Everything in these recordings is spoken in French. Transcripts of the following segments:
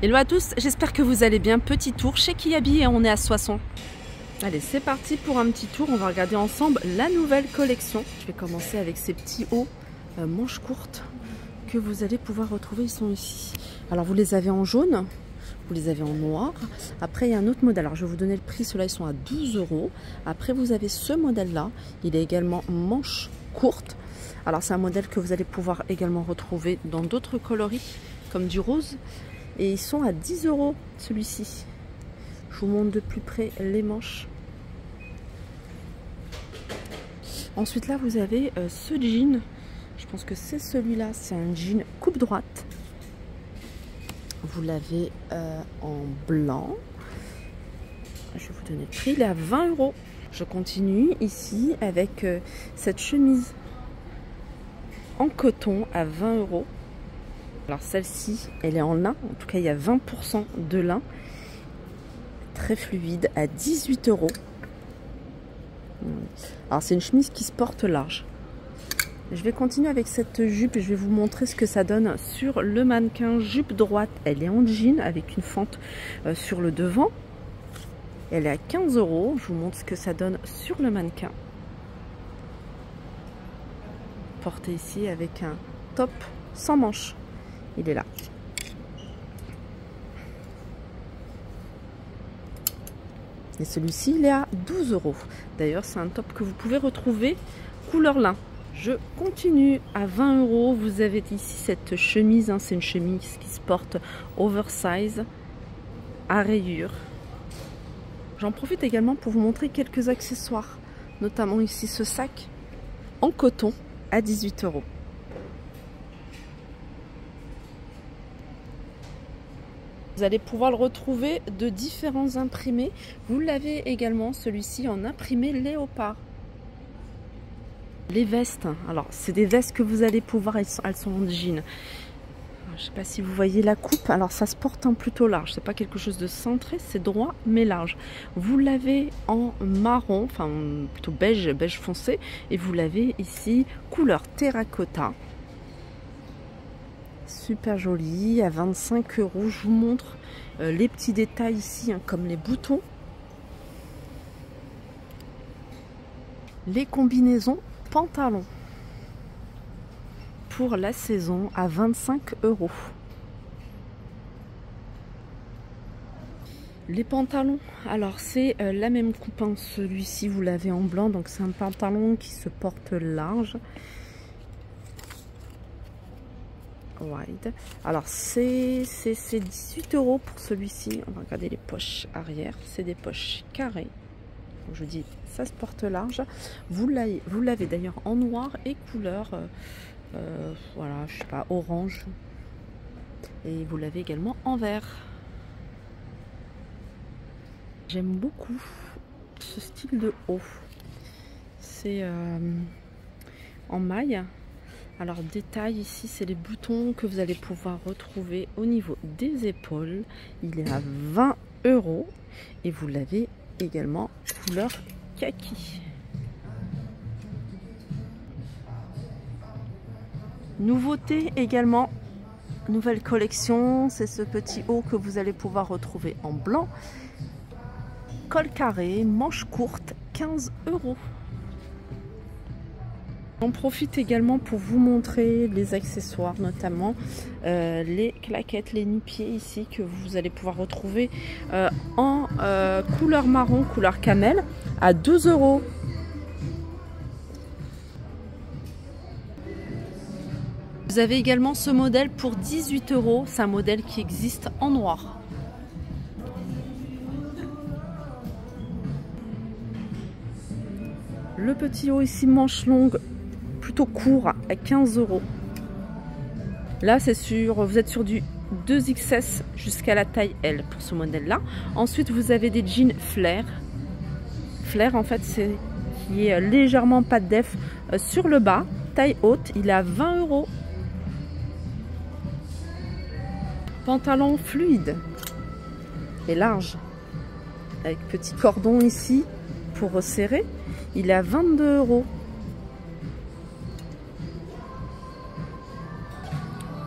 Hello à tous, j'espère que vous allez bien. Petit tour chez Kiabi et on est à Soissons. Allez, c'est parti pour un petit tour. On va regarder ensemble la nouvelle collection. Je vais commencer avec ces petits hauts manches courtes que vous allez pouvoir retrouver. Ils sont ici. Alors vous les avez en jaune, vous les avez en noir. Après il y a un autre modèle. Alors je vais vous donner le prix. Ceux-là ils sont à 12 €. Après vous avez ce modèle-là. Il est également manches courtes. Alors c'est un modèle que vous allez pouvoir également retrouver dans d'autres coloris comme du rose. Et ils sont à 10 € celui-ci. Je vous montre de plus près les manches. Ensuite là vous avez ce jean. Je pense que c'est celui-là. C'est un jean coupe droite. Vous l'avez en blanc. Je vais vous donner le prix. Il est à 20 €. Je continue ici avec cette chemise en coton à 20 €. Alors celle-ci, elle est en lin. En tout cas, il y a 20% de lin. Très fluide à 18 €. Alors c'est une chemise qui se porte large. Je vais continuer avec cette jupe et je vais vous montrer ce que ça donne sur le mannequin. Jupe droite, elle est en jean avec une fente sur le devant. Elle est à 15 €. Je vous montre ce que ça donne sur le mannequin. Porté ici avec un top sans manches. Il est là. Et celui-ci, il est à 12 €. D'ailleurs, c'est un top que vous pouvez retrouver couleur lin. Je continue à 20 €. Vous avez ici cette chemise. Hein, c'est une chemise qui se porte oversize à rayures. J'en profite également pour vous montrer quelques accessoires. Notamment ici ce sac en coton à 18 €. Vous allez pouvoir le retrouver de différents imprimés. Vous l'avez également celui-ci en imprimé léopard. Les vestes, alors c'est des vestes que vous allez pouvoir, elles sont en jean. Je ne sais pas si vous voyez la coupe, alors ça se porte en plutôt large. C'est pas quelque chose de centré, c'est droit mais large. Vous l'avez en marron, enfin plutôt beige, beige foncé. Et vous l'avez ici couleur terracotta. Super joli, à 25 €. Je vous montre les petits détails ici, hein, comme les boutons. Les combinaisons pantalons pour la saison à 25 €. Les pantalons, alors c'est la même coupe, hein. Celui-ci vous l'avez en blanc, donc c'est un pantalon qui se porte large. Wide. Alors c'est 18 € pour celui-ci. On va regarder les poches arrière. C'est des poches carrées. Donc je dis ça se porte large. Vous l'avez d'ailleurs en noir et couleur voilà, je sais pas, orange. Et vous l'avez également en vert. J'aime beaucoup ce style de haut. C'est en maille. Alors détail ici, c'est les boutons que vous allez pouvoir retrouver au niveau des épaules. Il est à 20 € et vous l'avez également couleur kaki. Nouveauté également, nouvelle collection, c'est ce petit haut que vous allez pouvoir retrouver en blanc. Col carré, manche courte, 15 €. J'en profite également pour vous montrer les accessoires, notamment les claquettes, les nu-pieds ici que vous allez pouvoir retrouver en couleur marron, couleur camel à 12 €. Vous avez également ce modèle pour 18 €. C'est un modèle qui existe en noir. Le petit haut ici, manche longue, plutôt court à 15 €. Là c'est sûr, vous êtes sur du 2XS jusqu'à la taille L pour ce modèle là. Ensuite vous avez des jeans flair. Flair en fait c'est qui est légèrement pas de def sur le bas, taille haute, il est à 20 €. Pantalon fluide et large avec petit cordon ici pour resserrer, il est à 22 €.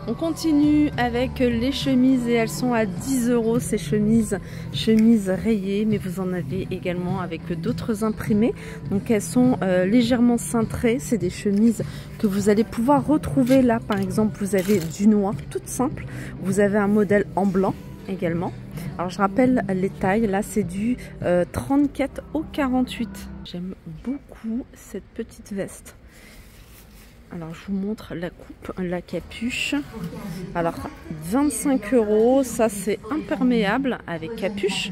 On continue avec les chemises et elles sont à 10 € ces chemises rayées, mais vous en avez également avec d'autres imprimés. Donc elles sont légèrement cintrées, c'est des chemises que vous allez pouvoir retrouver là. Par exemple, vous avez du noir, toute simple. Vous avez un modèle en blanc également. Alors je rappelle les tailles, là c'est du 34 au 48. J'aime beaucoup cette petite veste. Alors je vous montre la coupe, la capuche. Alors 25 €, ça c'est imperméable avec capuche.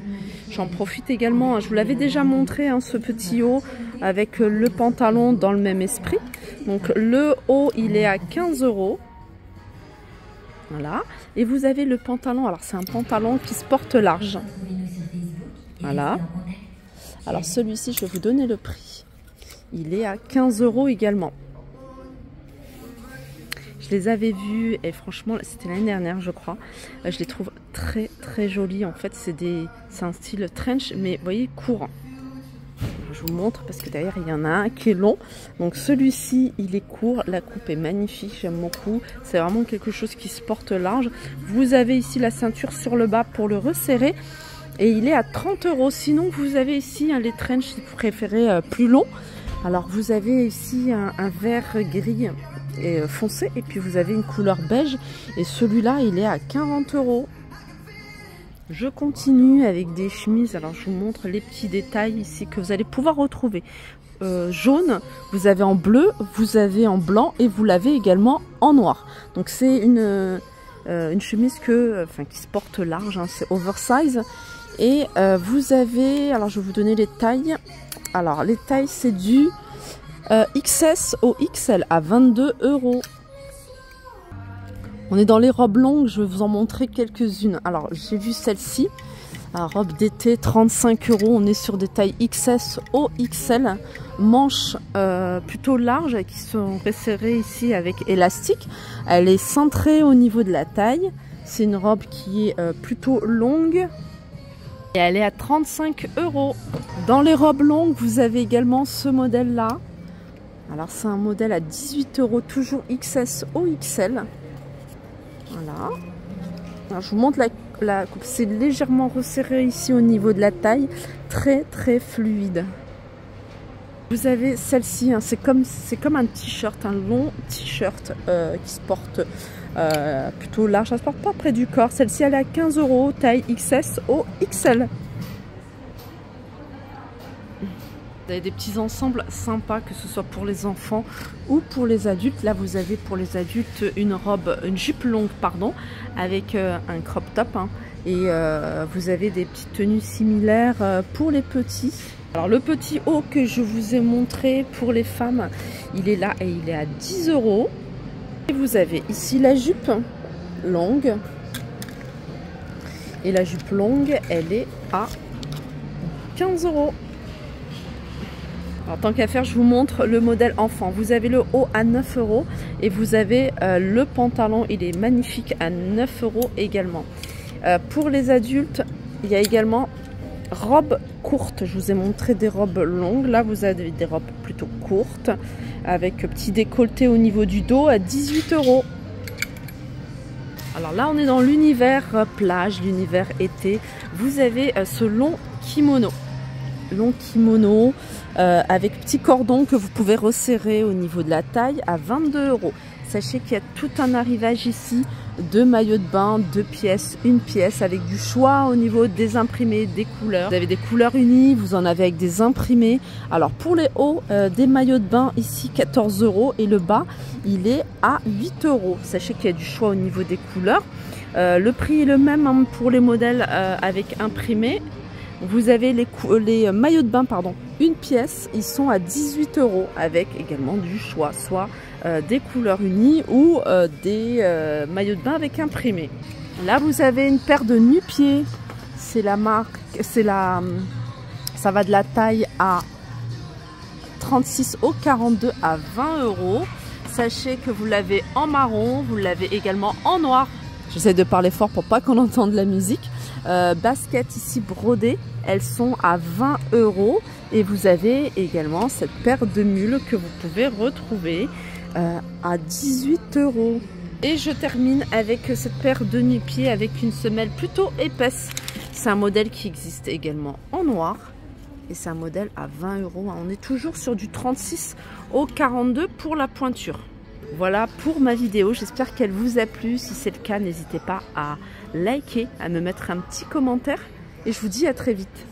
J'en profite également, je vous l'avais déjà montré, hein, ce petit haut avec le pantalon dans le même esprit. Donc le haut il est à 15 €. Voilà. Et vous avez le pantalon, alors c'est un pantalon qui se porte large. Voilà. Alors celui-ci, je vais vous donner le prix. Il est à 15 € également. Je les avais vus et franchement, c'était l'année dernière je crois. Je les trouve très très jolis. En fait, c'est un style trench, mais vous voyez, court. Je vous montre parce que derrière il y en a un qui est long. Donc celui-ci il est court, la coupe est magnifique, j'aime beaucoup. C'est vraiment quelque chose qui se porte large. Vous avez ici la ceinture sur le bas pour le resserrer. Et il est à 30 €. Sinon vous avez ici les trench si vous préférez plus long. Alors vous avez ici un vert gris et foncé, et puis vous avez une couleur beige, et celui-là il est à 40 €. Je continue avec des chemises. Alors je vous montre les petits détails ici que vous allez pouvoir retrouver. Jaune, vous avez en bleu, vous avez en blanc et vous l'avez également en noir. Donc c'est une chemise qui se porte large, hein, c'est oversize. Et vous avez, alors je vais vous donner les tailles. Alors les tailles c'est du XS au XL à 22 €. On est dans les robes longues, je vais vous en montrer quelques-unes. Alors j'ai vu celle-ci, robe d'été 35 €. On est sur des tailles XS au XL, manches plutôt larges qui sont resserrées ici avec élastique. Elle est centrée au niveau de la taille. C'est une robe qui est plutôt longue. Et elle est à 35 €. Dans les robes longues, vous avez également ce modèle-là. Alors c'est un modèle à 18 €, toujours XS au XL. Voilà. Alors, je vous montre la coupe. C'est légèrement resserré ici au niveau de la taille. Très très fluide. Vous avez celle-ci, hein, c'est comme un t-shirt, un long t-shirt qui se porte plutôt large. Ça se porte pas près du corps. Celle-ci elle est à 15 €, taille XS au XL. Vous avez des petits ensembles sympas, que ce soit pour les enfants ou pour les adultes. Là, vous avez pour les adultes une jupe longue, pardon, avec un crop top. Hein, et vous avez des petites tenues similaires pour les petits. Alors, le petit haut que je vous ai montré pour les femmes, il est là et il est à 10 €. Et vous avez ici la jupe longue. Et la jupe longue, elle est à 15 €. Alors tant qu'à faire, je vous montre le modèle enfant. Vous avez le haut à 9 € et vous avez le pantalon, il est magnifique, à 9 € également. Pour les adultes, il y a également robes courtes. Je vous ai montré des robes longues. Là, vous avez des robes plutôt courtes avec petit décolleté au niveau du dos à 18 €. Alors là, on est dans l'univers plage, l'univers été. Vous avez ce long kimono. Avec petit cordon que vous pouvez resserrer au niveau de la taille à 22 €. Sachez qu'il y a tout un arrivage ici de maillots de bain, 2 pièces, 1 pièce, avec du choix au niveau des imprimés, des couleurs. Vous avez des couleurs unies, vous en avez avec des imprimés. Alors pour les hauts, des maillots de bain ici 14 € et le bas il est à 8 €. Sachez qu'il y a du choix au niveau des couleurs. Le prix est le même, hein, pour les modèles avec imprimés. Vous avez les maillots de bain, pardon, 1 pièce, ils sont à 18 € avec également du choix, soit des couleurs unies ou des maillots de bain avec imprimé. Là, vous avez une paire de nu-pieds, c'est la marque, ça va de la taille à 36 au 42 à 20 €. Sachez que vous l'avez en marron, vous l'avez également en noir. J'essaie de parler fort pour pas qu'on entende la musique. Baskets ici brodées, elles sont à 20 € et vous avez également cette paire de mules que vous pouvez retrouver à 18 €. Et je termine avec cette paire de nu-pieds avec une semelle plutôt épaisse. C'est un modèle qui existe également en noir. Et c'est un modèle à 20 €. On est toujours sur du 36 au 42 pour la pointure. Voilà pour ma vidéo. J'espère qu'elle vous a plu. Si c'est le cas, n'hésitez pas à liker, à me mettre un petit commentaire. Et je vous dis à très vite.